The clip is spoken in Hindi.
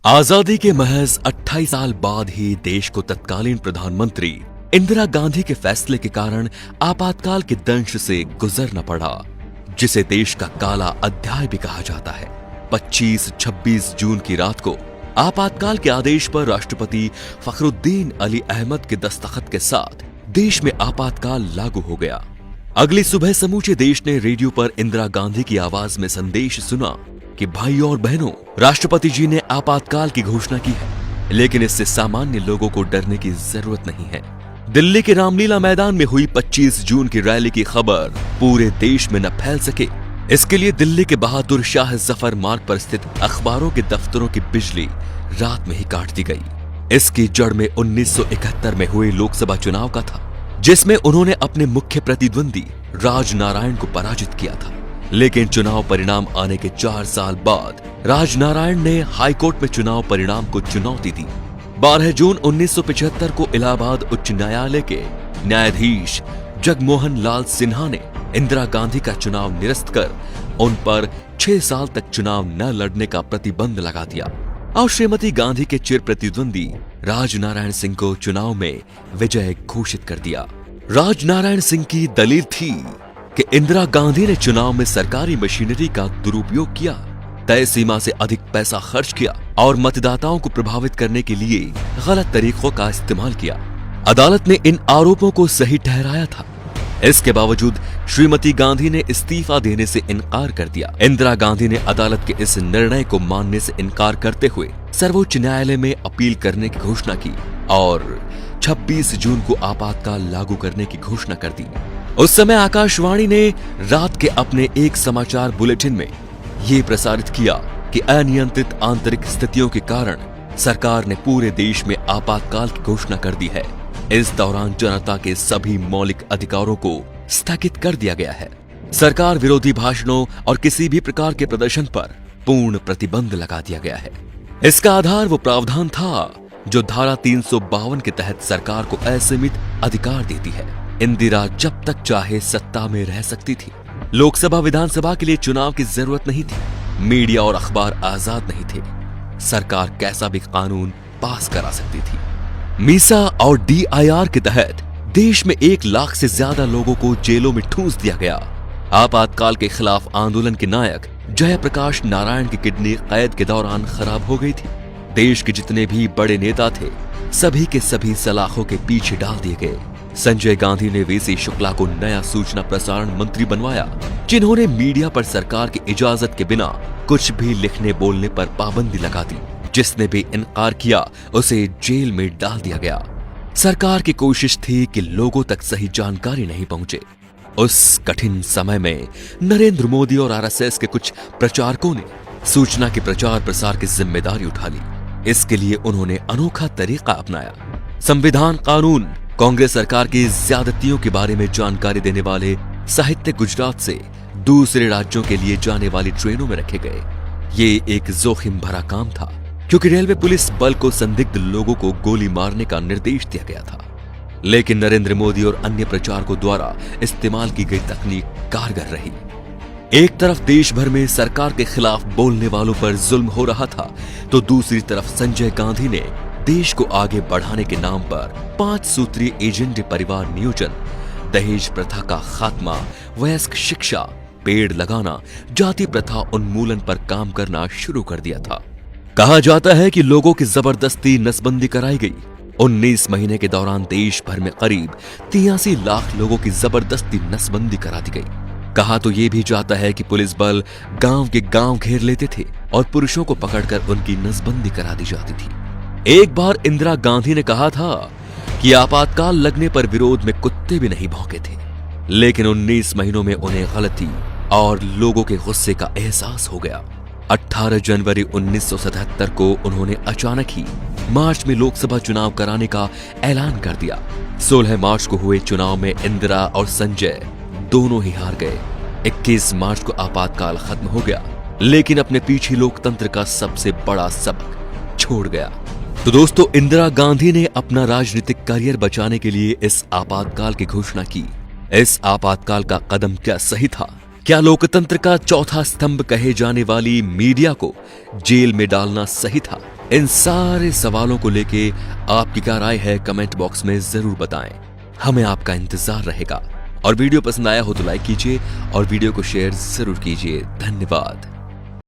आजादी के महज 28 साल बाद ही देश को तत्कालीन प्रधानमंत्री इंदिरा गांधी के फैसले के कारण आपातकाल के दंश से गुजरना पड़ा, जिसे देश का काला अध्याय भी कहा जाता है। 25-26 जून की रात को आपातकाल के आदेश पर राष्ट्रपति फखरुद्दीन अली अहमद के दस्तखत के साथ देश में आपातकाल लागू हो गया। अगली सुबह समूचे देश ने रेडियो पर इंदिरा गांधी की आवाज में संदेश सुना कि भाई और बहनों, राष्ट्रपति जी ने आपातकाल की घोषणा की है, लेकिन इससे सामान्य लोगों को डरने की जरूरत नहीं है। दिल्ली के रामलीला मैदान में हुई 25 जून की रैली की खबर पूरे देश में न फैल सके, इसके लिए दिल्ली के बहादुर शाह जफर मार्ग पर स्थित अखबारों के दफ्तरों की बिजली रात में ही काट दी गई। इसकी जड़ में 1971 में हुए लोकसभा चुनाव का था, जिसमें उन्होंने अपने मुख्य प्रतिद्वंदी राजनारायण को पराजित किया था। लेकिन चुनाव परिणाम आने के 4 साल बाद राजनारायण ने हाईकोर्ट में चुनाव परिणाम को चुनौती दी। 12 जून 1975 को इलाहाबाद उच्च न्यायालय के न्यायाधीश जगमोहन लाल सिन्हा ने इंदिरा गांधी का चुनाव निरस्त कर उन पर 6 साल तक चुनाव न लड़ने का प्रतिबंध लगा दिया और श्रीमती गांधी के चिर प्रतिद्वंदी राजनारायण सिंह को चुनाव में विजय घोषित कर दिया। राजनारायण सिंह की दलील थी कि इंदिरा गांधी ने चुनाव में सरकारी मशीनरी का दुरुपयोग किया, तय सीमा से अधिक पैसा खर्च किया और मतदाताओं को प्रभावित करने के लिए गलत तरीकों का इस्तेमाल किया। अदालत ने इन आरोपों को सही ठहराया था। इसके बावजूद श्रीमती गांधी ने इस्तीफा देने से इनकार कर दिया। इंदिरा गांधी ने अदालत के इस निर्णय को मानने से इनकार करते हुए सर्वोच्च न्यायालय में अपील करने की घोषणा की और 26 जून को आपातकाल लागू करने की घोषणा कर दी। उस समय आकाशवाणी ने रात के अपने एक समाचार बुलेटिन में ये प्रसारित किया कि अनियंत्रित आंतरिक स्थितियों के कारण सरकार ने पूरे देश में आपातकाल की घोषणा कर दी है। इस दौरान जनता के सभी मौलिक अधिकारों को स्थगित कर दिया गया है। सरकार विरोधी भाषणों और किसी भी प्रकार के प्रदर्शन पर पूर्ण प्रतिबंध लगा दिया गया है। इसका आधार वो प्रावधान था जो धारा 352 के तहत सरकार को असीमित अधिकार देती है। इंदिरा जब तक चाहे सत्ता में रह सकती थी। लोकसभा विधानसभा के लिए चुनाव की जरूरत नहीं थी। मीडिया और अखबार आजाद नहीं थे। सरकार कैसा भी कानून पास करा सकती थी। मीसा और DIR के तहत देश में 1 लाख से ज्यादा लोगों को जेलों में ठूंस दिया गया। आपातकाल के खिलाफ आंदोलन के नायक जयप्रकाश नारायण की किडनी कैद के दौरान खराब हो गई थी। देश के जितने भी बड़े नेता थे, सभी के सभी सलाखों के पीछे डाल दिए गए। संजय गांधी ने VC शुक्ला को नया सूचना प्रसारण मंत्री बनवाया, जिन्होंने मीडिया पर सरकार की इजाजत के बिना कुछ भी लिखने बोलने पर पाबंदी लगा दी। जिसने भी इनकार किया उसे जेल में डाल दिया गया। सरकार की कोशिश थी कि लोगों तक सही जानकारी नहीं पहुंचे। उस कठिन समय में नरेंद्र मोदी और RSS के कुछ प्रचारकों ने सूचना के प्रचार प्रसार की जिम्मेदारी उठा ली। इसके लिए उन्होंने अनोखा तरीका अपनाया। संविधान, कानून, कांग्रेस सरकार की ज्यादतियों के बारे में जानकारी देने वाले साहित्य गुजरात से दूसरे राज्यों के लिए जाने वाली ट्रेनों में रखे गए। ये एक जोखिम भरा काम था, क्योंकि रेलवे पुलिस बल को संदिग्ध लोगों को गोली मारने का निर्देश दिया गया था। लेकिन नरेंद्र मोदी और अन्य प्रचारकों द्वारा इस्तेमाल की गई तकनीक कारगर रही। एक तरफ देश भर में सरकार के खिलाफ बोलने वालों पर जुल्म हो रहा था, तो दूसरी तरफ संजय गांधी ने देश को आगे बढ़ाने के नाम पर 5 सूत्रीय एजेंडे परिवार नियोजन, दहेज प्रथा का खात्मा, वयस्क शिक्षा, पेड़ लगाना, जाति प्रथा उन्मूलन पर काम करना शुरू कर दिया था। कहा जाता है कि लोगों की जबरदस्ती नसबंदी कराई गई। 19 महीने के दौरान देश भर में करीब 83 लाख लोगों की जबरदस्ती नसबंदी करा दी गई। कहा तो ये भी जाता है कि पुलिस बल गांव के गांव घेर लेते थे और पुरुषों को पकड़कर उनकी नसबंदी करा दी जाती थी। एक बार इंदिरा गांधी ने कहा था कि आपातकाल लगने पर विरोध में कुत्ते भी नहीं भौंके थे, लेकिन 19 महीनों में उन्हें गलती और लोगों के गुस्से का एहसास हो गया। 18 जनवरी 1977 को उन्होंने अचानक ही मार्च में लोकसभा चुनाव कराने का ऐलान कर दिया। 16 मार्च को हुए चुनाव में इंदिरा और संजय दोनों ही हार गए। 21 मार्च को आपातकाल खत्म हो गया, लेकिन अपने पीछे लोकतंत्र का सबसे बड़ा सबक छोड़ गया। तो दोस्तों, इंदिरा गांधी ने अपना राजनीतिक करियर बचाने के लिए इस आपातकाल की घोषणा की। इस आपातकाल का कदम क्या सही था? क्या लोकतंत्र का चौथा स्तंभ कहे जाने वाली मीडिया को जेल में डालना सही था? इन सारे सवालों को लेके आपकी क्या राय है कमेंट बॉक्स में जरूर बताएं। हमें आपका इंतजार रहेगा। और वीडियो पसंद आया हो तो लाइक कीजिए और वीडियो को शेयर जरूर कीजिए। धन्यवाद।